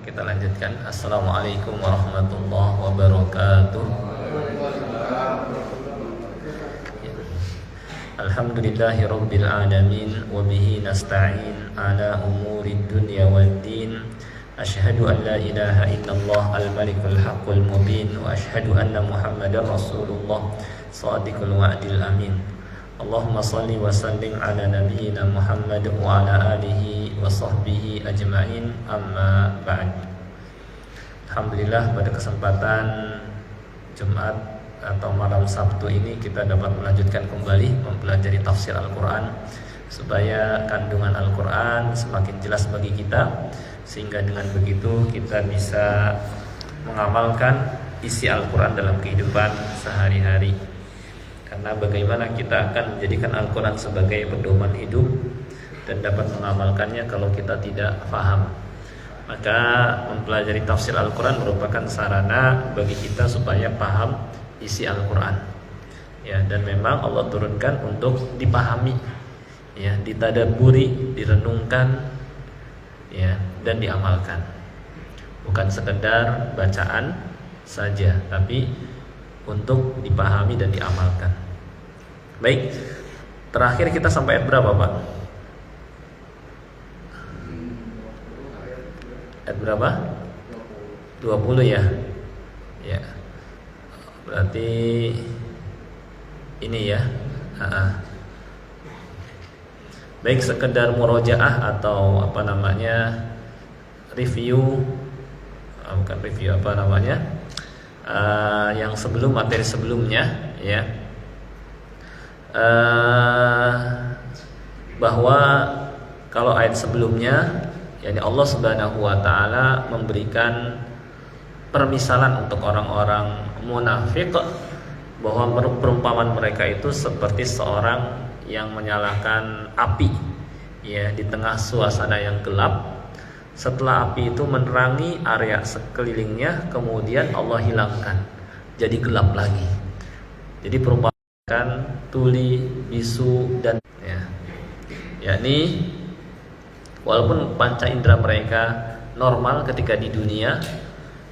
kita lanjutkan. Assalamualaikum warahmatullahi wabarakatuh. Alhamdulillahi rabbil alamin wa bihi nasta'in ala umurid dunya waddin. Asyhadu an la ilaha illallah al-malikul haqqul mubin wa asyhadu anna Muhammadar Rasulullah shadiqul wa'dil amin. Allahumma salli wa sallim ala nabiyyina Muhammad wa ala alihi wa sahbihi ajma'in, amma ba'd. Alhamdulillah, pada kesempatan Jumat atau malam Sabtu ini kita dapat melanjutkan kembali mempelajari tafsir Al-Quran, supaya kandungan Al-Quran semakin jelas bagi kita, sehingga dengan begitu kita bisa mengamalkan isi Al-Quran dalam kehidupan sehari-hari. Karena bagaimana kita akan menjadikan Al-Quran sebagai pedoman hidup dan dapat mengamalkannya kalau kita tidak paham. Maka mempelajari tafsir Al-Quran merupakan sarana bagi kita supaya paham isi Al-Quran, ya. Dan memang Allah turunkan untuk dipahami, ya, ditadaburi, direnungkan, ya, dan diamalkan. Bukan sekedar bacaan saja, tapi untuk dipahami dan diamalkan. Baik, terakhir kita sampai ayat berapa, Pak? Ayat berapa? 20 ya. Ya. Berarti ini ya. Baik, sekedar murojaah atau apa namanya? Review, bukan review, apa namanya? Yang sebelum materi sebelumnya, ya, bahwa kalau ayat sebelumnya, yakni Allah Subhanahu wa taala memberikan permisalan untuk orang-orang munafik, bahwa perumpamaan mereka itu seperti seorang yang menyalakan api, ya, di tengah suasana yang gelap. Setelah api itu menerangi area sekelilingnya, kemudian Allah hilangkan, jadi gelap lagi. Jadi perumpamaan tuli, bisu, dan yakni walaupun panca indera mereka normal ketika di dunia,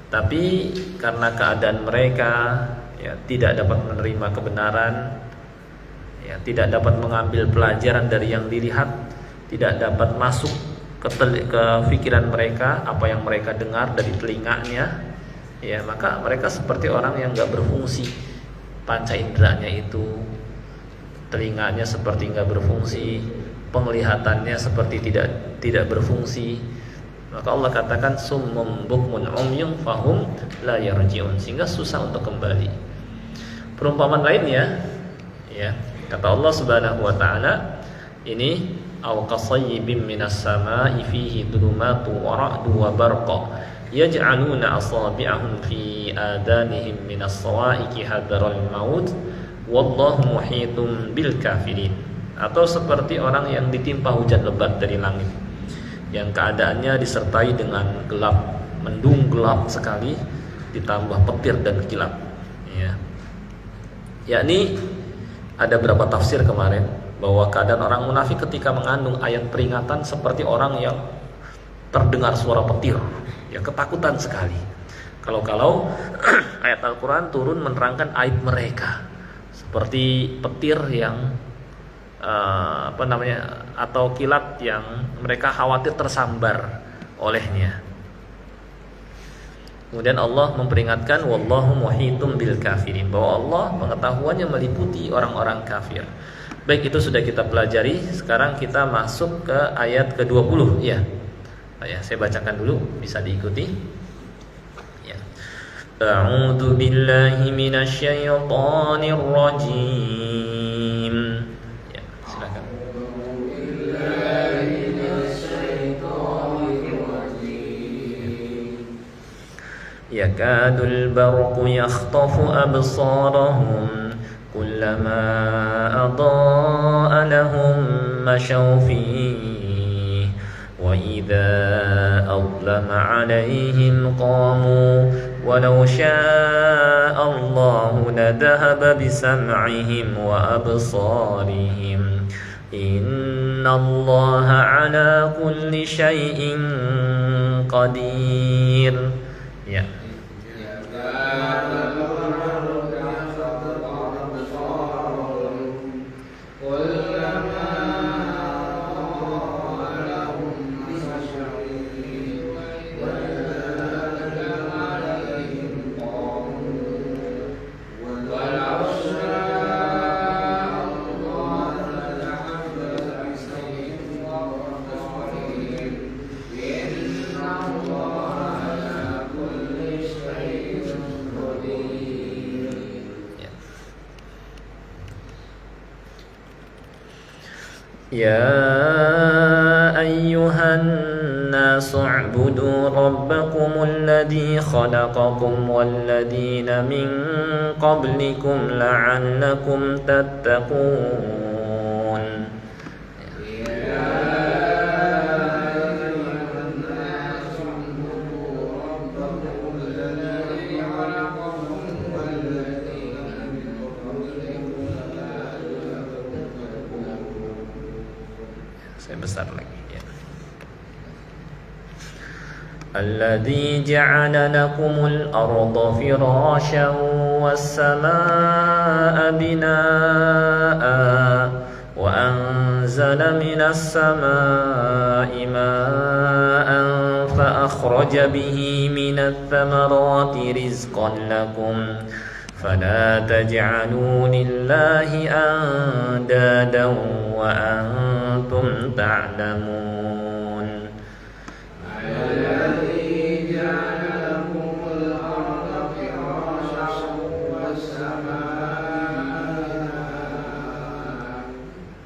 tapi karena keadaan mereka, ya, tidak dapat menerima kebenaran, ya, tidak dapat mengambil pelajaran dari yang dilihat, tidak dapat masuk ke pikiran mereka apa yang mereka dengar dari telinganya, ya, maka mereka seperti orang yang nggak berfungsi. Panca inderanya itu, telinganya seperti nggak berfungsi, penglihatannya seperti tidak berfungsi. Maka Allah katakan summum bukmun umyun fahum la yarji'un, sehingga susah untuk kembali. Perumpamaan lainnya, ya, kata Allah Subhanahu wa taala, ini aw qasayyibin minas samaa'i fihi dhulumatu wa ra'du wa barqa yaj'aluna asabi'ahum fi adanihim minas sawa'iqi hadaral maut wallahu muhitun bil kafirin. Atau seperti orang yang ditimpa hujan lebat dari langit, yang keadaannya disertai dengan gelap, mendung gelap sekali, ditambah petir dan kilat, ya. Yakni ada berapa tafsir kemarin bahwa keadaan orang munafik ketika mengandung ayat peringatan seperti orang yang terdengar suara petir, ya, ketakutan sekali. Kalau ayat Al-Quran turun menerangkan aib mereka, seperti petir yang atau kilat yang mereka khawatir tersambar olehnya. Kemudian Allah memperingatkan wallahu muhitum bil kafirin, bahwa Allah pengetahuannya meliputi orang-orang kafir. Baik, itu sudah kita pelajari. Sekarang kita masuk ke ayat ke-20, ya. Saya bacakan dulu, bisa diikuti. Ya. A'udzu billahi minasyaitonir rajim. Ya, silakan. Yakadul barqu yakhtafu absarahum kullama adaa lahum mashaw fihi wa idza adlama alaihim qamu walau syaa Allahu ladhahaba bisam'ihim wa absarihim Innallaha ala kulli syai'in qadir. Ya. يا أيها الناس اعبدوا ربكم الذي خلقكم والذين من قبلكم لعلكم تتقون. Saya besar lagi ya. Alladzi ja'ala lakumul arda firasyan was samaa'a binaa'a wa anzala minas samaa'i maa'an fa akhraja bihi minats thamarati rizqan lakum fala taj'aluu lillahi andadan wa antum ta'lamun. Alladzi ja'ala lakumul arda firasyan was samaa'a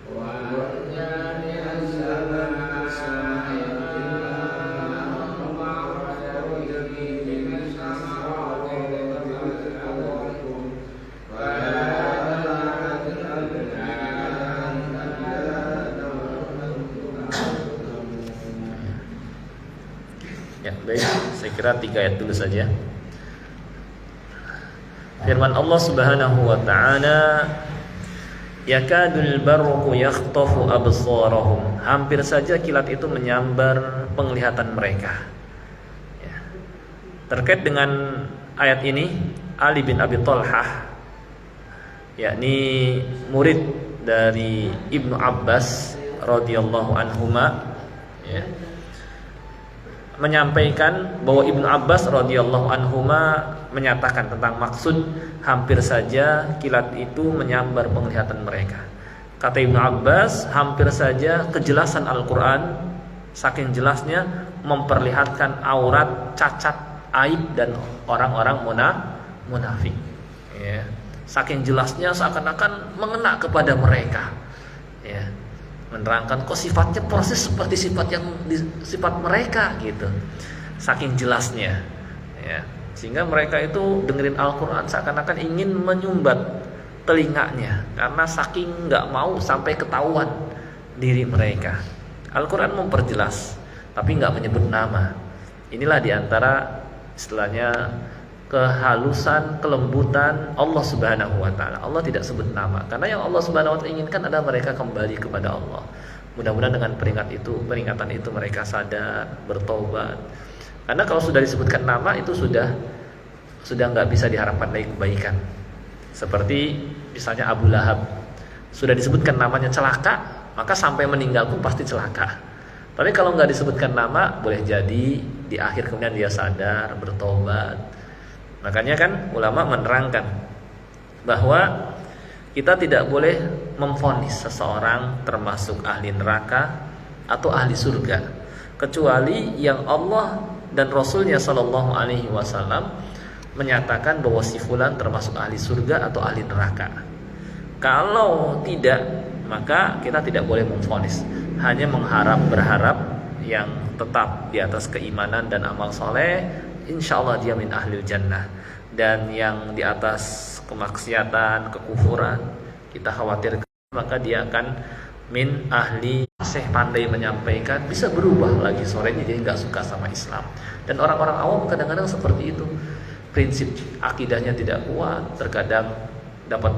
wa anzala minas samaa'i maa'an fa akhraja bihi minas thamarati rizqan lakum. Ya, baik. Saya kira 3 ayat dulu saja. Firman Allah Subhanahu wa taala, yakadul barqu yakhtafu absarahum. Hampir saja kilat itu menyambar penglihatan mereka. Ya. Terkait dengan ayat ini, Ali bin Abi Thalhah, yakni murid dari Ibnu Abbas radhiyallahu anhuma, ya, menyampaikan bahwa Ibnu Abbas radhiyallahu anhuma menyatakan tentang maksud hampir saja kilat itu menyambar penglihatan mereka. Kata Ibnu Abbas, hampir saja kejelasan Al-Quran saking jelasnya memperlihatkan aurat, cacat, aib dan orang-orang munafik. Ya. Saking jelasnya seakan-akan mengena kepada mereka. Ya. Menerangkan kok sifatnya proses seperti sifat mereka gitu, saking jelasnya ya. Sehingga mereka itu dengerin Al-Quran seakan-akan ingin menyumbat telinganya karena saking nggak mau sampai ketahuan diri mereka. Al-Quran memperjelas tapi nggak menyebut nama. Inilah diantara istilahnya kehalusan, kelembutan Allah Subhanahu wa taala. Allah tidak sebut nama karena yang Allah Subhanahu wa taala inginkan adalah mereka kembali kepada Allah. Mudah-mudahan dengan peringatan itu mereka sadar, bertobat. Karena kalau sudah disebutkan nama itu sudah nggak bisa diharapkan lagi kebaikan. Seperti misalnya Abu Lahab, sudah disebutkan namanya celaka, maka sampai meninggal pun pasti celaka. Tapi kalau nggak disebutkan nama, boleh jadi di akhir kemudian dia sadar, bertobat. Makanya kan ulama menerangkan bahwa kita tidak boleh memvonis seseorang termasuk ahli neraka atau ahli surga kecuali yang Allah dan Rasulnya Shallallahu Alaihi Wasallam menyatakan bahwa si fulan termasuk ahli surga atau ahli neraka. Kalau tidak, maka kita tidak boleh memvonis, hanya berharap yang tetap di atas keimanan dan amal soleh, insya Allah dia min ahlil jannah. Dan yang di atas kemaksiatan, kekufuran, kita khawatir maka dia akan min ahli. Syekh pandai menyampaikan, bisa berubah lagi sorenya dia nggak suka sama Islam. Dan orang-orang awam kadang-kadang seperti itu, prinsip akidahnya tidak kuat, terkadang dapat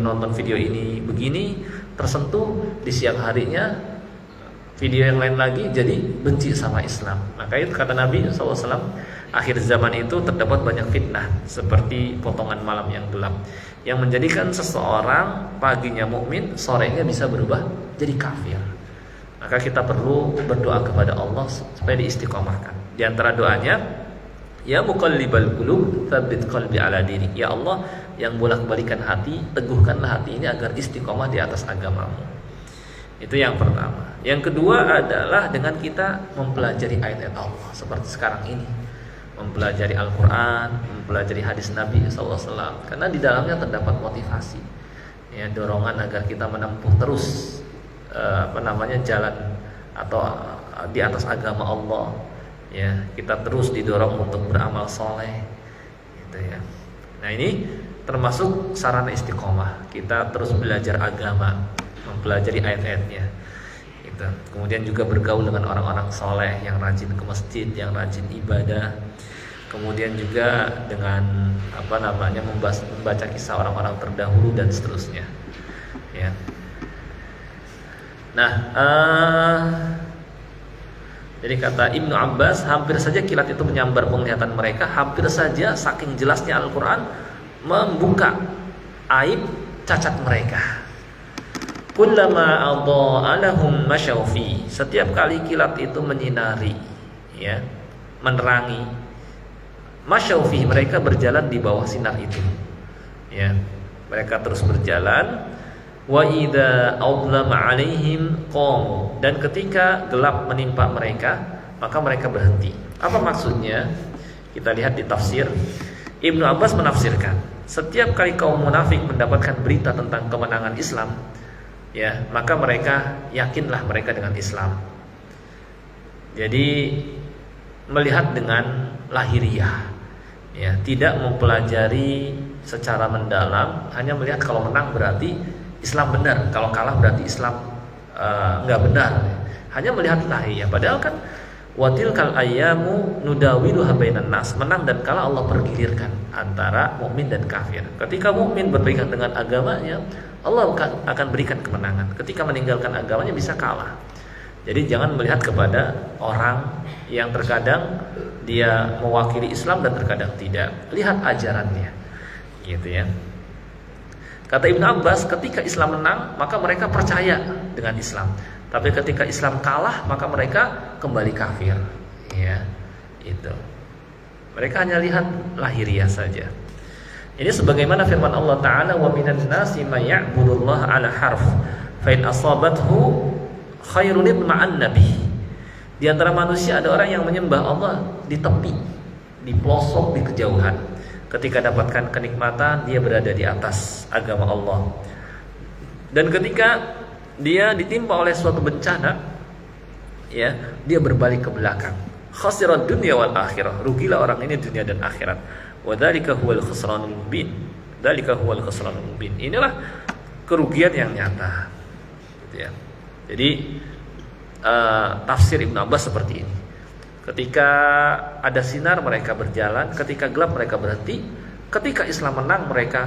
nonton video ini begini, tersentuh, di siang harinya video yang lain lagi jadi benci sama Islam. Maka itu kata Nabi SAW, akhir zaman itu terdapat banyak fitnah seperti potongan malam yang gelap, yang menjadikan seseorang paginya mukmin, sorenya bisa berubah jadi kafir. Maka kita perlu berdoa kepada Allah supaya diistiqomahkan. Di antara doanya, ya muqallibal qulub, tsabbit qalbi ala dinik. Ya Allah yang bolak-balikan hati, teguhkanlah hati ini agar istiqomah di atas agamamu. Itu yang pertama. Yang kedua adalah dengan kita mempelajari ayat-ayat Allah seperti sekarang ini, mempelajari Al-Quran, mempelajari hadis Nabi SAW, karena di dalamnya terdapat motivasi, ya, dorongan agar kita menempuh terus jalan atau di atas agama Allah, ya, kita terus didorong untuk beramal soleh, gitu ya. Nah, ini termasuk sarana istiqomah, kita terus belajar agama, mempelajari ayat-ayatnya, gitu. Kemudian juga bergaul dengan orang-orang soleh yang rajin ke masjid, yang rajin ibadah. Kemudian juga dengan membaca kisah orang-orang terdahulu dan seterusnya, ya. Nah, jadi kata Ibnu Abbas, hampir saja kilat itu menyambar penglihatan mereka, hampir saja saking jelasnya Al-Quran membuka aib cacat mereka. Kullama adha'a lahum masyaw fi, setiap kali kilat itu menyinari, ya, menerangi, masyaw fi, mereka berjalan di bawah sinar itu, ya, mereka terus berjalan. Wa idza adlama alaihim qamu, dan ketika gelap menimpa mereka, maka mereka berhenti. Apa maksudnya? Kita lihat di tafsir. Ibnu Abbas menafsirkan, setiap kali kaum munafik mendapatkan berita tentang kemenangan Islam, ya, maka mereka yakinlah mereka dengan Islam. Jadi melihat dengan lahiriah, ya, tidak mempelajari secara mendalam, hanya melihat kalau menang berarti Islam benar, kalau kalah berarti Islam enggak benar. Hanya melihat lahiriah, padahal kan watilkal ayyamu nudawiluha bainan nas, menang dan kalah Allah pergilirkan antara mukmin dan kafir. Ketika mukmin berpegang dengan agamanya, Allah akan berikan kemenangan. Ketika meninggalkan agamanya bisa kalah. Jadi jangan melihat kepada orang yang terkadang dia mewakili Islam dan terkadang tidak. Lihat ajarannya, gitu ya. Kata Ibnu Abbas, ketika Islam menang, maka mereka percaya dengan Islam. Tapi ketika Islam kalah, maka mereka kembali kafir, ya, itu. Mereka hanya lihat lahiriah saja. Ini sebagaimana firman Allah Ta'ala, wa minan nasi may ya'budullaha ala harf, fa in asabathu khairun itma'anna bih. Di antara manusia ada orang yang menyembah Allah di tepi, di pelosok, di kejauhan. Ketika dapatkan kenikmatan, dia berada di atas agama Allah. Dan ketika dia ditimpa oleh suatu bencana, ya, dia berbalik ke belakang. Khasirat dunya wal akhirah, rugilah orang ini dunia dan akhirat. Wa dzalika huwal khusranul mubin. Dzalika huwal khusranul mubin. Inilah kerugian yang nyata, gitu ya. Jadi tafsir Ibnu Abbas seperti ini. Ketika ada sinar mereka berjalan, ketika gelap mereka berhenti. Ketika Islam menang mereka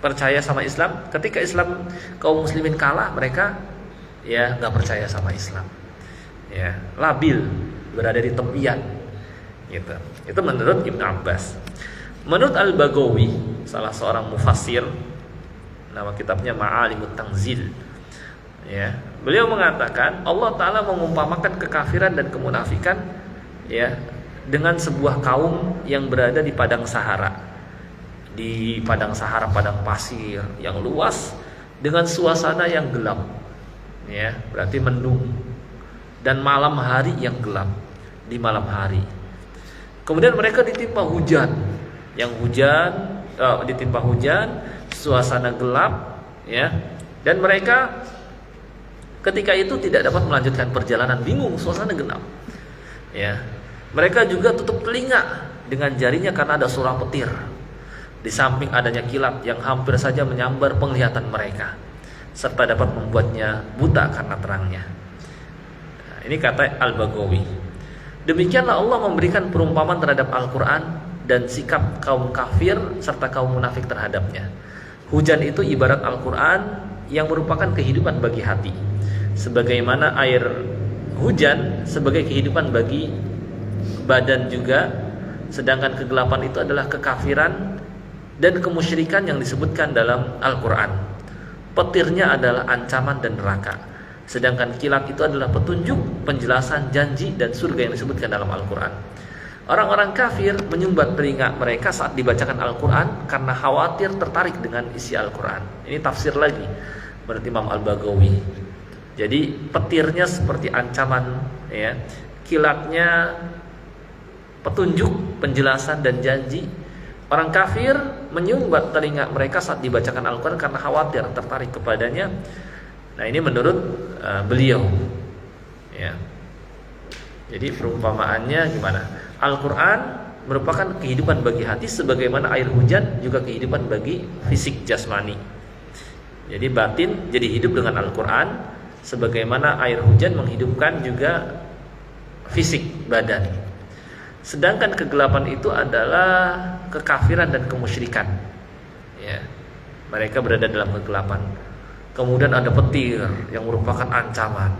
percaya sama Islam, ketika Islam kaum muslimin kalah mereka, ya, nggak percaya sama Islam, ya, labil, berada di tepian, gitu. Itu menurut Ibnu Abbas. Menurut Al-Baghawi, salah seorang mufassir, nama kitabnya Ma'alimut Tanzil, ya, beliau mengatakan Allah Ta'ala mengumpamakan kekafiran dan kemunafikan, ya, dengan sebuah kaum yang berada di padang Sahara. Di padang Sahara, padang pasir yang luas dengan suasana yang gelap, ya, berarti mendung, dan malam hari yang gelap di malam hari. Kemudian mereka ditimpa hujan, ditimpa hujan, suasana gelap, ya, dan mereka ketika itu tidak dapat melanjutkan perjalanan, bingung, suasana gelap, ya. Mereka juga tutup telinga dengan jarinya karena ada suara petir. Di samping adanya kilat yang hampir saja menyambar penglihatan mereka, serta dapat membuatnya buta karena terangnya. Nah, ini kata Al-Baghawi. Demikianlah Allah memberikan perumpamaan terhadap Al-Quran dan sikap kaum kafir serta kaum munafik terhadapnya. Hujan itu ibarat Al-Quran yang merupakan kehidupan bagi hati, sebagaimana air hujan sebagai kehidupan bagi badan juga. Sedangkan kegelapan itu adalah kekafiran dan kemusyrikan yang disebutkan dalam Al-Quran. Petirnya adalah ancaman dan neraka, sedangkan kilat itu adalah petunjuk, penjelasan, janji, dan surga yang disebutkan dalam Al-Quran. Orang-orang kafir menyumbat telinga mereka saat dibacakan Al-Quran karena khawatir tertarik dengan isi Al-Quran. Ini tafsir lagi menurut Imam Al-Baghawi. Jadi petirnya seperti ancaman, ya, kilatnya petunjuk, penjelasan, dan janji. Orang kafir menyumbat telinga mereka saat dibacakan Al-Quran karena khawatir tertarik kepadanya. Nah, ini menurut beliau, ya. Jadi perumpamaannya gimana? Al-Quran merupakan kehidupan bagi hati, sebagaimana air hujan juga kehidupan bagi fisik jasmani. Jadi batin jadi hidup dengan Al-Quran, sebagaimana air hujan menghidupkan juga fisik badan. Sedangkan kegelapan itu adalah kekafiran dan kemusyrikan, ya. Mereka berada dalam kegelapan. Kemudian ada petir yang merupakan ancaman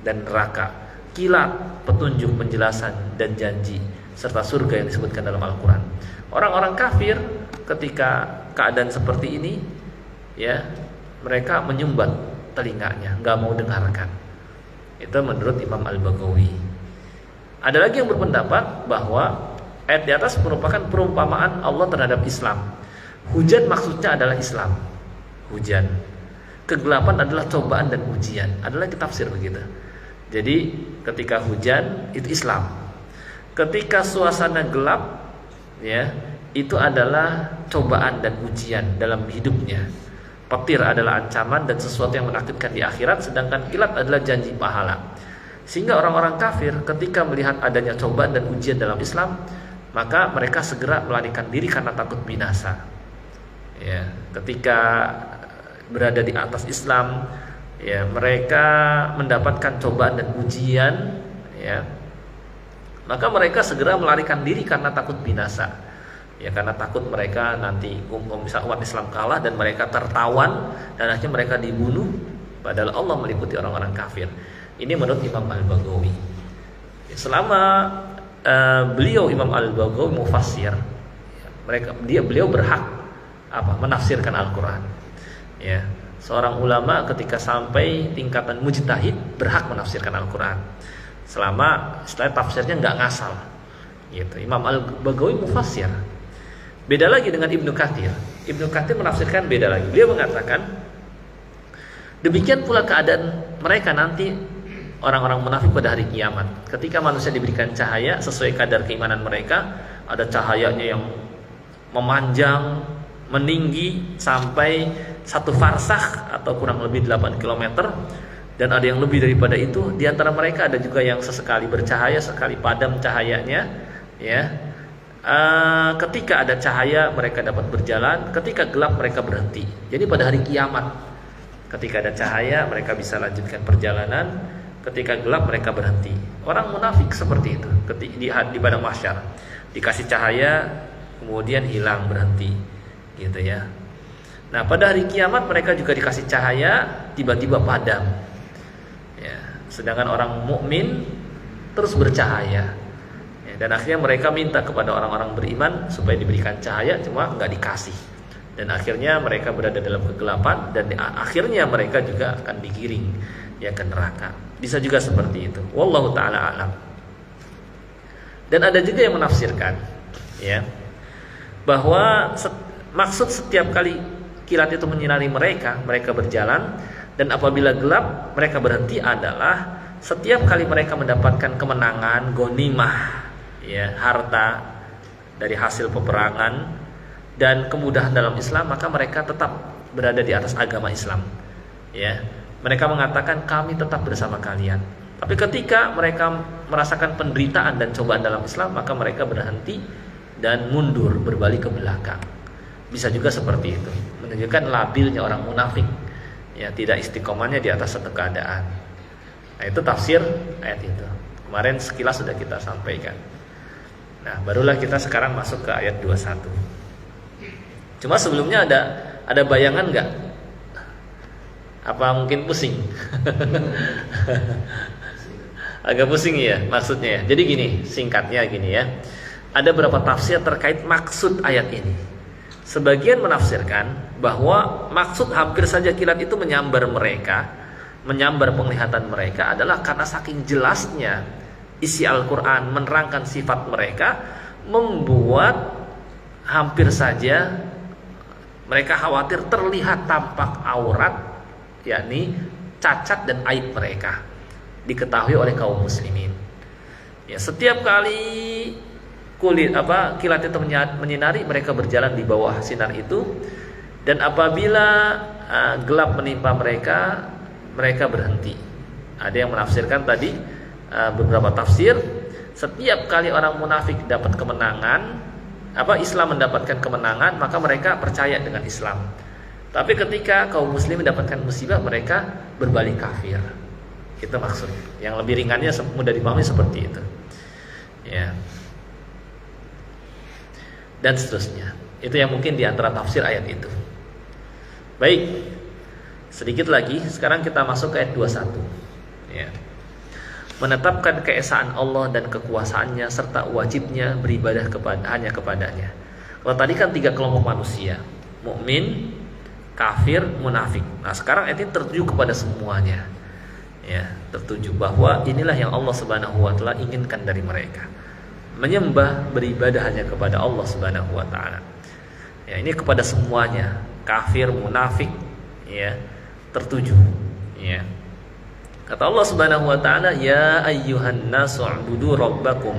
dan neraka, kilat, petunjuk, penjelasan, dan janji, serta surga yang disebutkan dalam Al-Quran. Orang-orang kafir ketika keadaan seperti ini, ya, mereka menyumbat telinganya, nggak mau dengarkan. Itu menurut Imam Al-Baghawi. Ada lagi yang berpendapat bahwa ayat di atas merupakan perumpamaan Allah terhadap Islam. Hujan maksudnya adalah Islam, hujan. Kegelapan adalah cobaan dan ujian. Ada lagi tafsir begitu. Jadi ketika hujan itu Islam. Ketika suasana gelap, ya, itu adalah cobaan dan ujian dalam hidupnya. Petir adalah ancaman dan sesuatu yang menakutkan di akhirat, sedangkan kilat adalah janji pahala. Sehingga orang-orang kafir ketika melihat adanya cobaan dan ujian dalam Islam, maka mereka segera melarikan diri karena takut binasa. Ya, ketika berada di atas Islam, ya, mereka mendapatkan cobaan dan ujian, ya, maka mereka segera melarikan diri karena takut binasa. Ya, karena takut mereka nanti umat Islam kalah dan mereka tertawan dan akhirnya mereka dibunuh, padahal Allah meliputi orang-orang kafir. Ini menurut Imam Al-Baghawi. Selama beliau Imam Al-Baghawi mufassir, beliau berhak menafsirkan Al-Quran. Ya, seorang ulama ketika sampai tingkatan mujtahid berhak menafsirkan Al-Quran. Selama istilah tafsirnya nggak ngasal. Gitu. Imam Al-Baghawi mufassir. Beda lagi dengan Ibnu Katsir. Ibnu Katsir menafsirkan beda lagi. Beliau mengatakan demikian pula keadaan mereka nanti orang-orang munafik pada hari kiamat. Ketika manusia diberikan cahaya sesuai kadar keimanan mereka, ada cahayanya yang memanjang, meninggi sampai 1 farsakh atau kurang lebih 8 km, dan ada yang lebih daripada itu. Di antara mereka ada juga yang sesekali bercahaya, sekali padam cahayanya, ya. Ketika ada cahaya mereka dapat berjalan, ketika gelap mereka berhenti. Jadi pada hari kiamat, ketika ada cahaya mereka bisa lanjutkan perjalanan, ketika gelap mereka berhenti. Orang munafik seperti itu. Di padang mahsyar dikasih cahaya kemudian hilang, berhenti, gitu ya. Nah, pada hari kiamat mereka juga dikasih cahaya tiba-tiba padam, ya. Sedangkan orang mukmin terus bercahaya, ya. Dan akhirnya mereka minta kepada orang-orang beriman supaya diberikan cahaya, cuma nggak dikasih. Dan akhirnya mereka berada dalam kegelapan, dan akhirnya mereka juga akan digiring, ya, ke neraka. Bisa juga seperti itu. Wallahu ta'ala alam. Dan ada juga yang menafsirkan, ya, bahwa maksud setiap kali kilat itu menyinari mereka, mereka berjalan, dan apabila gelap mereka berhenti adalah setiap kali mereka mendapatkan kemenangan, ghanimah, ya, harta dari hasil peperangan dan kemudahan dalam Islam, maka mereka tetap berada di atas agama Islam, ya. Mereka mengatakan kami tetap bersama kalian. Tapi ketika mereka merasakan penderitaan dan cobaan dalam Islam, maka mereka berhenti dan mundur, berbalik ke belakang. Bisa juga seperti itu, menunjukkan labilnya orang munafik, ya, tidak istiqomahnya di atas satu keadaan. Nah, itu tafsir ayat itu. Kemarin sekilas sudah kita sampaikan. Nah, barulah kita sekarang masuk ke ayat 21. Cuma sebelumnya ada bayangan nggak? Apa mungkin pusing? Agak pusing ya maksudnya ya. Jadi gini, singkatnya gini ya. Ada beberapa tafsir terkait maksud ayat ini. Sebagian menafsirkan bahwa maksud hampir saja kilat itu menyambar mereka, menyambar penglihatan mereka adalah karena saking jelasnya isi Al-Quran menerangkan sifat mereka, membuat hampir saja mereka khawatir terlihat tampak aurat, yakni cacat dan aib mereka diketahui oleh kaum muslimin. Ya, setiap kali kilat itu menyinari, mereka berjalan di bawah sinar itu, dan apabila gelap menimpa mereka, mereka berhenti. Ada yang menafsirkan tadi beberapa tafsir, setiap kali orang munafik dapat kemenangan, Islam mendapatkan kemenangan, maka mereka percaya dengan Islam. Tapi ketika kaum muslim mendapatkan musibah, mereka berbalik kafir. Itu maksud. Yang lebih ringannya mudah dipahami seperti itu. Ya. Dan seterusnya. Itu yang mungkin di antara tafsir ayat itu. Baik. Sedikit lagi, sekarang kita masuk ke ayat 21. Ya. Menetapkan keesaan Allah dan kekuasaannya serta wajibnya beribadah hanya kepadanya. Kalau tadi kan 3 kelompok manusia, mukmin, kafir, munafik. Nah, sekarang ayat ini tertuju kepada semuanya. Ya, tertuju bahwa inilah yang Allah Subhanahu wa taala inginkan dari mereka. Menyembah, beribadah hanya kepada Allah Subhanahu wa taala. Ya, ini kepada semuanya, kafir, munafik, ya, tertuju, ya. Kata Allah Subhanahu wa taala, "Ya ayyuhan nasu 'budu rabbakum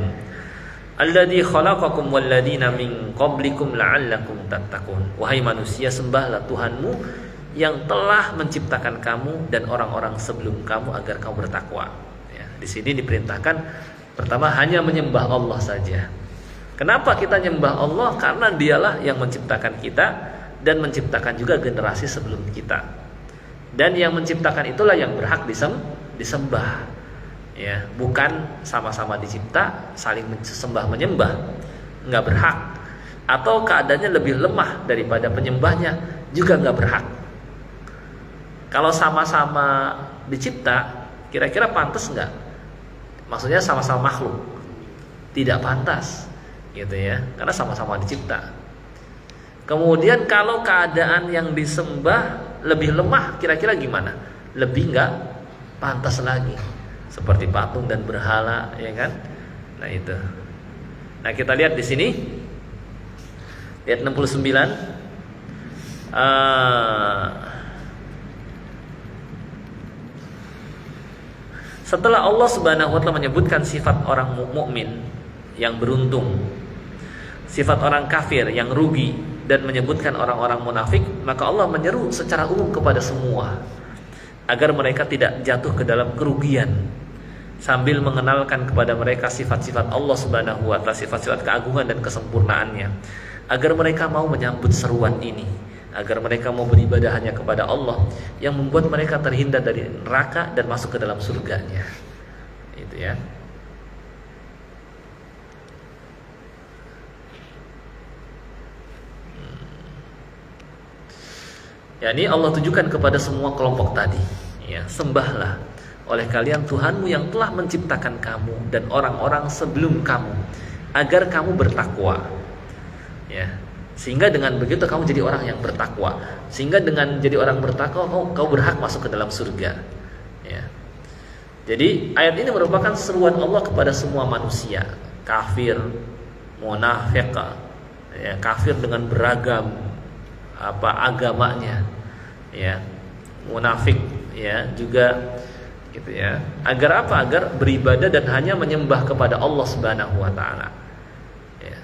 alladzi khalaqakum walladzina min qablikum la'allakum tattaqun." Wahai manusia, sembahlah Tuhanmu yang telah menciptakan kamu dan orang-orang sebelum kamu agar kamu bertakwa. Ya, di sini diperintahkan pertama hanya menyembah Allah saja. Kenapa kita menyembah Allah? Karena Dialah yang menciptakan kita dan menciptakan juga generasi sebelum kita. Dan yang menciptakan itulah yang berhak disembah. Ya, bukan sama-sama dicipta saling sembah menyembah, nggak berhak. Atau keadaannya lebih lemah daripada penyembahnya, juga nggak berhak. Kalau sama-sama dicipta, kira-kira pantas nggak? Maksudnya sama-sama makhluk, tidak pantas, gitu ya, karena sama-sama dicipta. Kemudian kalau keadaan yang disembah lebih lemah, kira-kira gimana? Lebih nggak pantas lagi, seperti patung dan berhala, ya kan? Nah itu. Nah kita lihat di sini, ayat 69. Setelah Allah Subhanahu wa taala menyebutkan sifat orang mukmin yang beruntung, sifat orang kafir yang rugi, dan menyebutkan orang-orang munafik, maka Allah menyeru secara umum kepada semua agar mereka tidak jatuh ke dalam kerugian, sambil mengenalkan kepada mereka sifat-sifat Allah Subhanahu wa taala, sifat-sifat keagungan dan kesempurnaannya, agar mereka mau menyambut seruan ini, agar mereka mau beribadah hanya kepada Allah yang membuat mereka terhindar dari neraka dan masuk ke dalam surganya. Itu ya. Ya, ini Allah tujukan kepada semua kelompok tadi. Ya, sembahlah oleh kalian Tuhanmu yang telah menciptakan kamu dan orang-orang sebelum kamu, agar kamu bertakwa. Ya, sehingga dengan begitu kamu jadi orang yang bertakwa. Sehingga dengan jadi orang bertakwa kau berhak masuk ke dalam surga. Ya. Jadi ayat ini merupakan seruan Allah kepada semua manusia, kafir, munafik, ya, kafir dengan beragam agamanya, ya, munafik, ya, juga gitu ya. Agar apa? Agar beribadah dan hanya menyembah kepada Allah Subhanahu wa taala. Ya.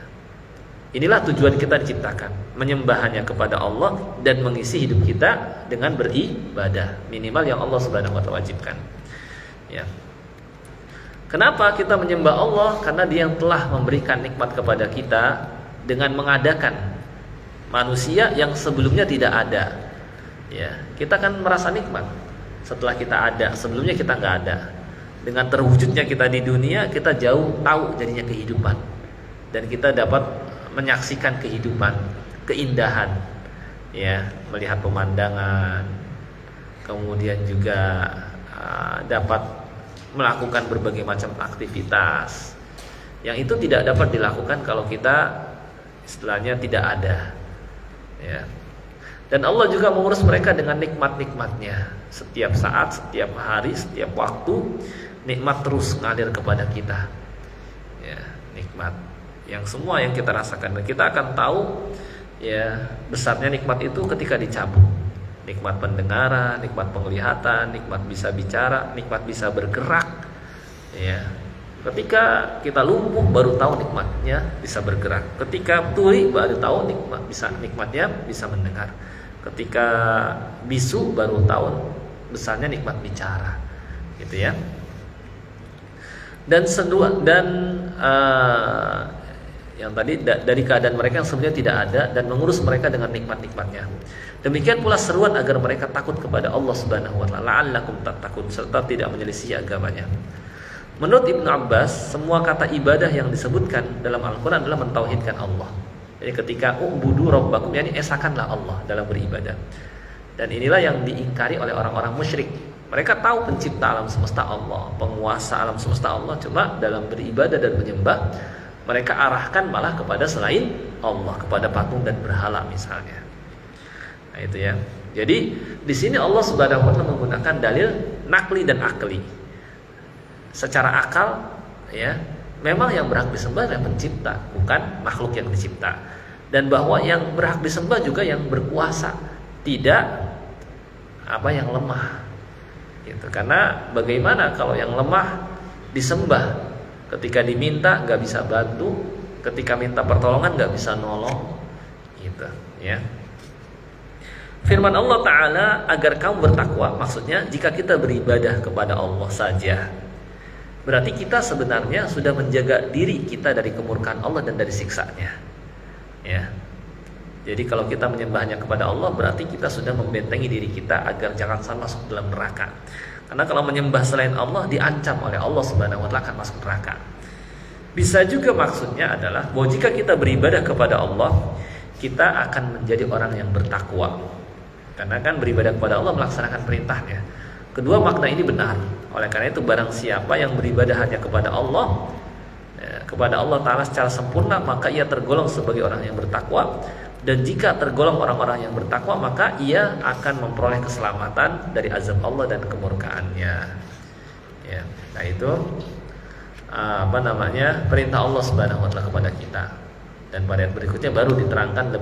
Inilah tujuan kita diciptakan, menyembah hanya kepada Allah dan mengisi hidup kita dengan beribadah, minimal yang Allah Subhanahu wa taala wajibkan. Ya. Kenapa kita menyembah Allah? Karena Dia yang telah memberikan nikmat kepada kita dengan mengadakan manusia yang sebelumnya tidak ada. Ya, kita kan merasa nikmat setelah kita ada, sebelumnya kita nggak ada. Dengan terwujudnya kita di dunia, kita jauh tahu jadinya kehidupan, dan kita dapat menyaksikan kehidupan, keindahan, ya, melihat pemandangan, kemudian juga dapat melakukan berbagai macam aktivitas yang itu tidak dapat dilakukan kalau kita istilahnya tidak ada, ya. Dan Allah juga mengurus mereka dengan nikmat-nikmatnya. Setiap saat, setiap hari, setiap waktu nikmat terus ngalir kepada kita, ya, nikmat yang semua yang kita rasakan. Dan kita akan tahu, ya, besarnya nikmat itu ketika dicabut. Nikmat pendengaran, nikmat penglihatan, nikmat bisa bicara, nikmat bisa bergerak, ya. Ketika kita lumpuh baru tahu nikmatnya bisa bergerak. Ketika tuli baru tahu nikmatnya bisa mendengar. Ketika bisu baru tahu besarnya nikmat bicara, gitu ya. Dan yang tadi dari keadaan mereka yang sebenarnya tidak ada dan mengurus mereka dengan nikmat-nikmatnya. Demikian pula seruan agar mereka takut kepada Allah Subhanahu wa taala, la'allakum tattaqun, serta tidak menyelisih agamanya. Menurut Ibnu Abbas, semua kata ibadah yang disebutkan dalam Al-Quran adalah mentauhidkan Allah. Jadi ketika u'budu rabbakum, yani esakanlah Allah dalam beribadah. Dan inilah yang diingkari oleh orang-orang musyrik. Mereka tahu pencipta alam semesta Allah, penguasa alam semesta Allah, cuma dalam beribadah dan menyembah mereka arahkan malah kepada selain Allah, kepada patung dan berhala misalnya. Nah itu ya. Jadi di sini Allah Subhanahu wa taala menggunakan dalil nakli dan akli. Secara akal, ya, memang yang berhak disembah adalah pencipta, bukan makhluk yang dicipta. Dan bahwa yang berhak disembah juga yang berkuasa, tidak yang lemah. Gitu. Karena bagaimana kalau yang lemah disembah, ketika diminta nggak bisa bantu, ketika minta pertolongan nggak bisa nolong, gitu, ya. Firman Allah Ta'ala agar kamu bertakwa, maksudnya jika kita beribadah kepada Allah saja, berarti kita sebenarnya sudah menjaga diri kita dari kemurkaan Allah dan dari siksanya, ya. Jadi kalau kita menyembahnya kepada Allah, berarti kita sudah membentengi diri kita agar jangan sampai masuk dalam neraka. Karena kalau menyembah selain Allah diancam oleh Allah Subhanahu wa taala akan masuk neraka. Bisa juga maksudnya adalah bahwa jika kita beribadah kepada Allah, kita akan menjadi orang yang bertakwa. Karena kan beribadah kepada Allah melaksanakan perintahnya. Kedua makna ini benar. Oleh karena itu barang siapa yang beribadah hanya kepada Allah, kepada Allah Ta'ala secara sempurna, maka ia tergolong sebagai orang yang bertakwa. Dan jika tergolong orang-orang yang bertakwa, maka ia akan memperoleh keselamatan dari azab Allah dan kemurkaannya, ya. Nah itu perintah Allah Subhanahu wa taala kepada kita. Dan pada ayat berikutnya baru diterangkan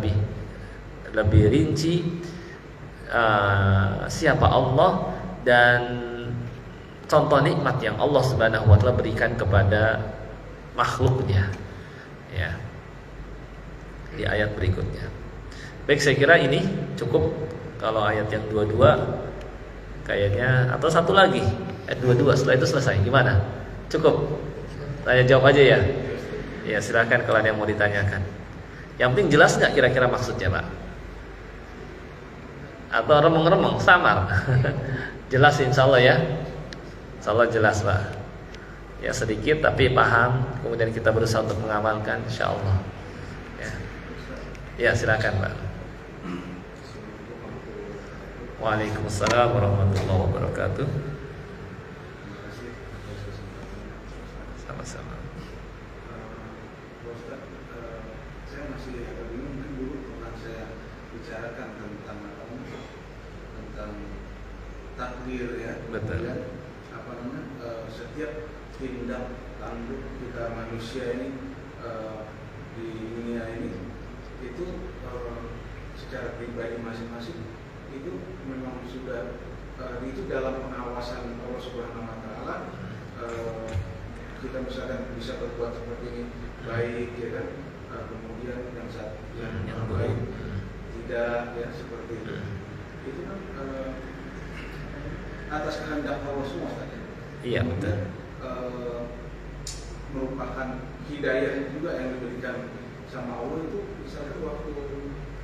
lebih rinci siapa Allah dan contoh nikmat yang Allah Subhanahu wa taala berikan kepada makhluknya, ya, di ayat berikutnya. Baik, saya kira ini cukup. Kalau ayat yang 22 kayaknya, atau satu lagi ayat 22 setelah itu selesai, gimana? Cukup? Tanya jawab aja ya. Ya silakan kalau ada yang mau ditanyakan. Yang penting jelas nggak kira-kira maksudnya, Pak? Atau remeng-remeng, samar? Jelas insya Allah ya. Insya Allah jelas, Pak. Ya sedikit tapi paham. Kemudian kita berusaha untuk mengamalkan, insya Allah. Ya silakan, Pak. Waalaikumsalam warahmatullahi wabarakatuh. Sama-sama. Saya masih agak bingung, mungkin dulu pernah saya bicarakan tentang takdir, ya. Betul. Kemudian setiap tindak tanduk kita manusia ini di dunia ini itu secara pribadi masing-masing itu memang sudah itu dalam pengawasan Allah Subhanahu wa taala. Kita misalkan bisa berbuat seperti ini baik, ya kan, kemudian yang baik tidak, ya, seperti itu kan atas kehendak Allah semua kan, ya? Iya betul. Merupakan hidayah juga yang diberikan sama Allah itu. Misalkan waktu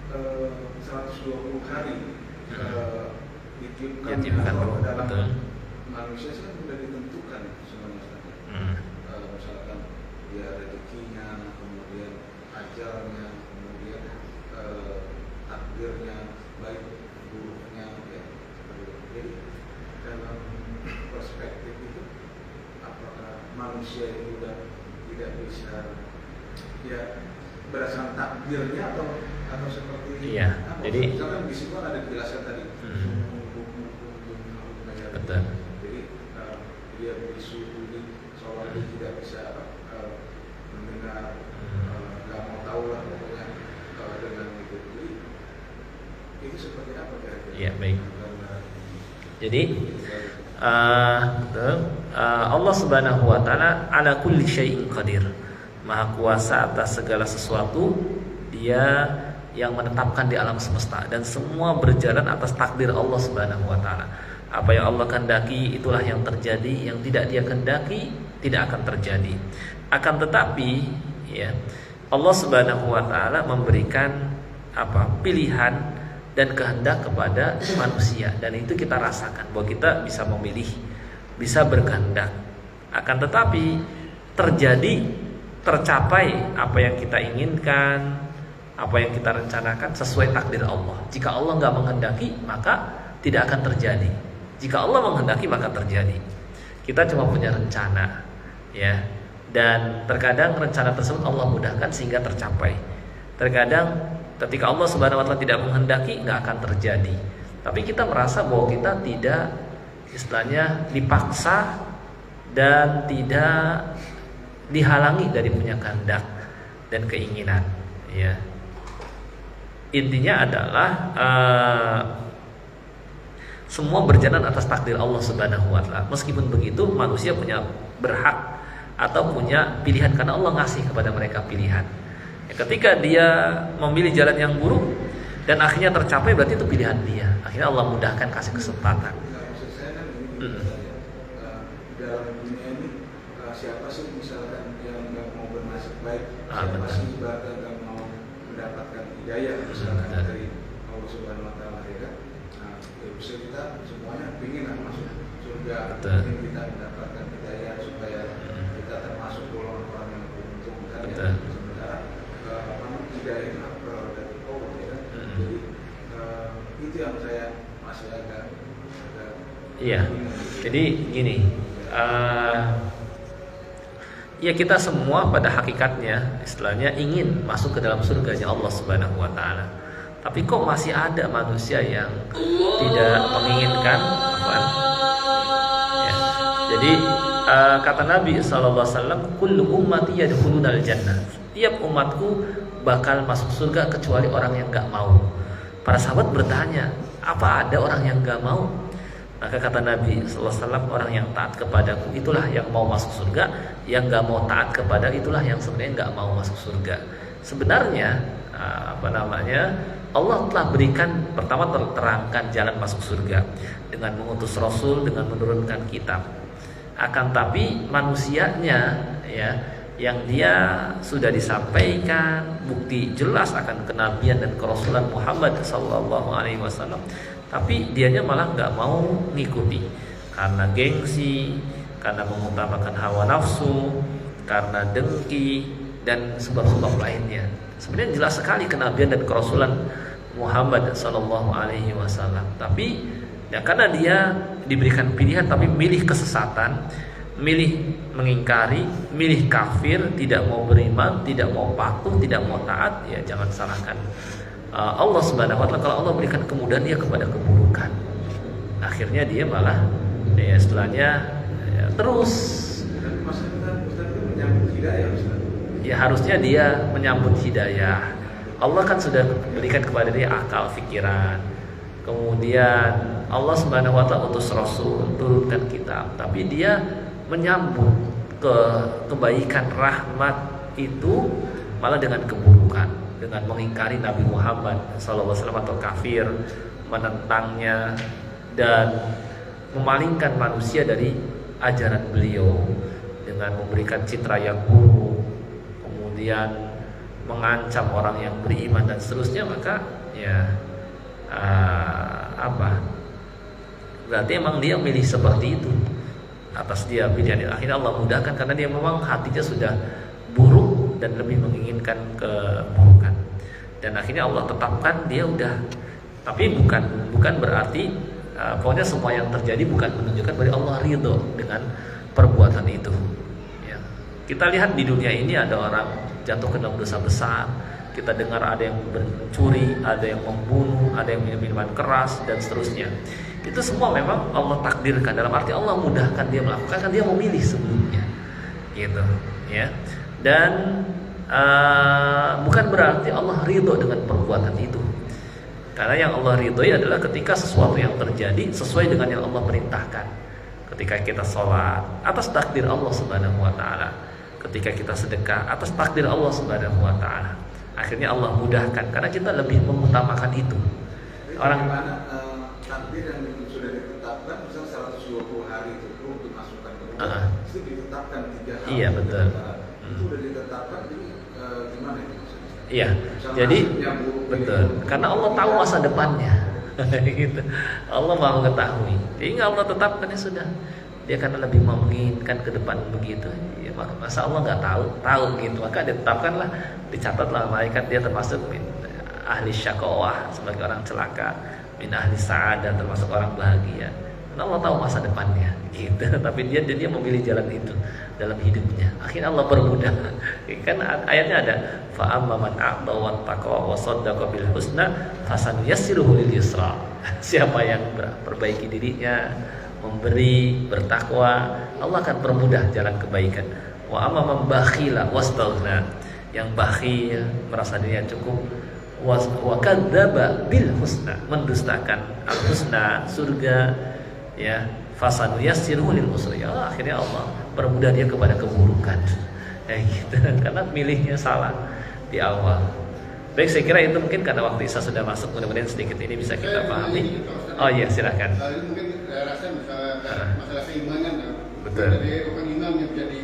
120 hari ditiupkan roh dalam manusia, kan sudah ditentukan sebenarnya. Misalkan dia rezekinya, kemudian ajalnya, kemudian takdirnya, baik buruknya, ya. Jadi manusia itu udah tidak bisa ya berdasarkan takdirnya atau seperti Iya, apa? jadi Misalkan di situ ada dijelaskan tadi betul. jadi dia bisu ini soal dia tidak bisa mendengar nggak mau tahu lah pokoknya dengan itu. Jadi itu seperti apa kira-kira? Iya, baik. Jadi Allah Subhanahu wa taala ala kulli syai'in qadir. Maha kuasa atas segala sesuatu. Dia yang menetapkan di alam semesta dan semua berjalan atas takdir Allah Subhanahu wa taala. Apa yang Allah kehendaki itulah yang terjadi, yang tidak Dia kehendaki tidak akan terjadi. Akan tetapi ya, Allah Subhanahu wa taala memberikan pilihan dan kehendak kepada manusia, dan itu kita rasakan bahwa kita bisa memilih, bisa berkehendak. Akan tetapi tercapai apa yang kita inginkan, apa yang kita rencanakan sesuai takdir Allah. Jika Allah nggak menghendaki, maka tidak akan terjadi. Jika Allah menghendaki, maka terjadi. Kita cuma punya rencana, ya. Dan terkadang rencana tersebut Allah mudahkan sehingga tercapai. Terkadang ketika Allah Subhanahu wa taala tidak menghendaki, nggak akan terjadi. Tapi kita merasa bahwa kita tidak, istilahnya, dipaksa dan tidak dihalangi dari punya kehendak dan keinginan, ya. Intinya adalah semua berjalan atas takdir Allah Subhanahu wa taala. Meskipun begitu, manusia punya berhak atau punya pilihan karena Allah ngasih kepada mereka pilihan. Ketika dia memilih jalan yang buruk dan akhirnya tercapai, berarti itu pilihan dia. Akhirnya Allah mudahkan, kasih kesempatan. Maksud saya kan ini dalam dunia ini siapa sih misalkan yang nggak mau bernasib baik, siapa sih bahkan nggak mau mendapatkan hidayah misalkan dari Allah Subhanahu wa taala, ya kan? Nah, ya bisa kita semuanya ingin masuk surga, ingin kita mendapatkan hidayah supaya kita termasuk golongan orang yang beruntung, kan? Ya? Hidayah itu dari Allah, ya kan? Jadi itu yang saya masih agak iya. Jadi gini, ya kita semua pada hakikatnya, istilahnya, ingin masuk ke dalam surganya Allah Subhanahu wa taala. Tapi kok masih ada manusia yang tidak menginginkan ya. Jadi kata Nabi SAW, kullu ummati yadkhulunal jannah. Tiap umatku bakal masuk surga kecuali orang yang gak mau. Para sahabat bertanya, apa ada orang yang gak mau? Maka kata Nabi SAW, orang yang taat kepadaku itulah yang mau masuk surga. Yang gak mau taat kepada itulah yang sebenarnya gak mau masuk surga. Sebenarnya Allah telah berikan, pertama terangkan jalan masuk surga dengan mengutus Rasul, dengan menurunkan kitab. Akan tapi manusianya, ya, yang dia sudah disampaikan bukti jelas akan kenabian dan kerasulan Muhammad SAW, tapi dianya malah nggak mau ngikuti karena gengsi, karena mengutamakan hawa nafsu, karena dengki dan sebab-sebab lainnya. Sebenarnya jelas sekali kenabian dan kerasulan Muhammad SAW, tapi ya karena dia diberikan pilihan tapi milih kesesatan, milih mengingkari, milih kafir, tidak mau beriman, tidak mau patuh, tidak mau taat, ya jangan salahkan Allah Subhanahu wa taala. Kalau Allah berikan kemudahan dia kepada keburukan, akhirnya dia malah ya istilahnya ya, terus ya harusnya dia menyambut hidayah. Allah kan sudah berikan kepada dia akal pikiran. Kemudian Allah Subhanahu wa taala utus Rasul, turunkan kitab, tapi dia menyambut kebaikan rahmat itu malah dengan keburukan, dengan mengingkari Nabi Muhammad SAW atau kafir, menentangnya dan memalingkan manusia dari ajaran beliau dengan memberikan citra yang buruk, kemudian mengancam orang yang beriman dan seterusnya. Maka ya berarti emang dia milih seperti itu, atas dia pilihan. Akhirnya Allah mudahkan karena dia memang hatinya sudah buruk dan lebih menginginkan keburukan, dan akhirnya Allah tetapkan dia udah. Tapi bukan berarti pokoknya semua yang terjadi bukan menunjukkan bahwa Allah ridho dengan perbuatan itu, ya. Kita lihat di dunia ini ada orang jatuh ke dalam dosa besar. Kita dengar ada yang mencuri, ada yang membunuh, ada yang minum minuman keras dan seterusnya. Itu semua memang Allah takdirkan, dalam arti Allah mudahkan dia melakukan, kan dia memilih sebelumnya, gitu, ya. Dan bukan berarti Allah ridho dengan perbuatan itu. Karena yang Allah ridhoi adalah ketika sesuatu yang terjadi sesuai dengan yang Allah perintahkan. Ketika kita sholat atas takdir Allah Subhanahu wa taala. Ketika kita sedekah atas takdir Allah Subhanahu wa taala. Akhirnya Allah mudahkan karena kita lebih mengutamakan itu. Orang takdir yang sudah ditetapkan misal 120 hari itu dimasukkan ke rumah, itu ditetapkan 3 hari. Iya, betul. Itu sudah ditetapkan, jadi gimana itu? Iya, jadi betul. Karena Allah tahu masa depannya. Gitu. Allah mau mengetahui. Jadi Allah tetapkan ya sudah. Dia karena lebih menginginkan ke depan begitu. Ya, masa Allah nggak tahu gitu. Maka ditetapkanlah, dicatatlah malaikat dia termasuk min ahli syaqawah, sebagai orang celaka, min ahli sa'adah, termasuk orang bahagia. Karena Allah tahu masa depannya gitu. Tapi dia memilih jalan itu dalam hidupnya. Akhirnya Allah permudah. Kan ayatnya ada fa amma man a'ta wa taqa wa saddaqa bil husna fasanuyassiruhu lil yusra. Siapa yang perbaiki dirinya, memberi, bertakwa, Allah akan permudah jalan kebaikan. Wa amma man bakhila wastaghna, yang bakhil merasa dirinya cukup, wa kadzdzaba bil husna, mendustakan al husna, surga, ya, fasanuyassiruhu lil usri. Ya, akhirnya Allah permudah dia kepada keburukan. Ya gitu. Karena milihnya salah di awal. Baik, saya kira itu mungkin karena waktu Isa sudah masuk, mudah-mudahan sedikit ini bisa kita pahami. Oh iya, silakan. Ini mungkin saya rasa masalah keimanan. Betul. Dari orang imam yang jadi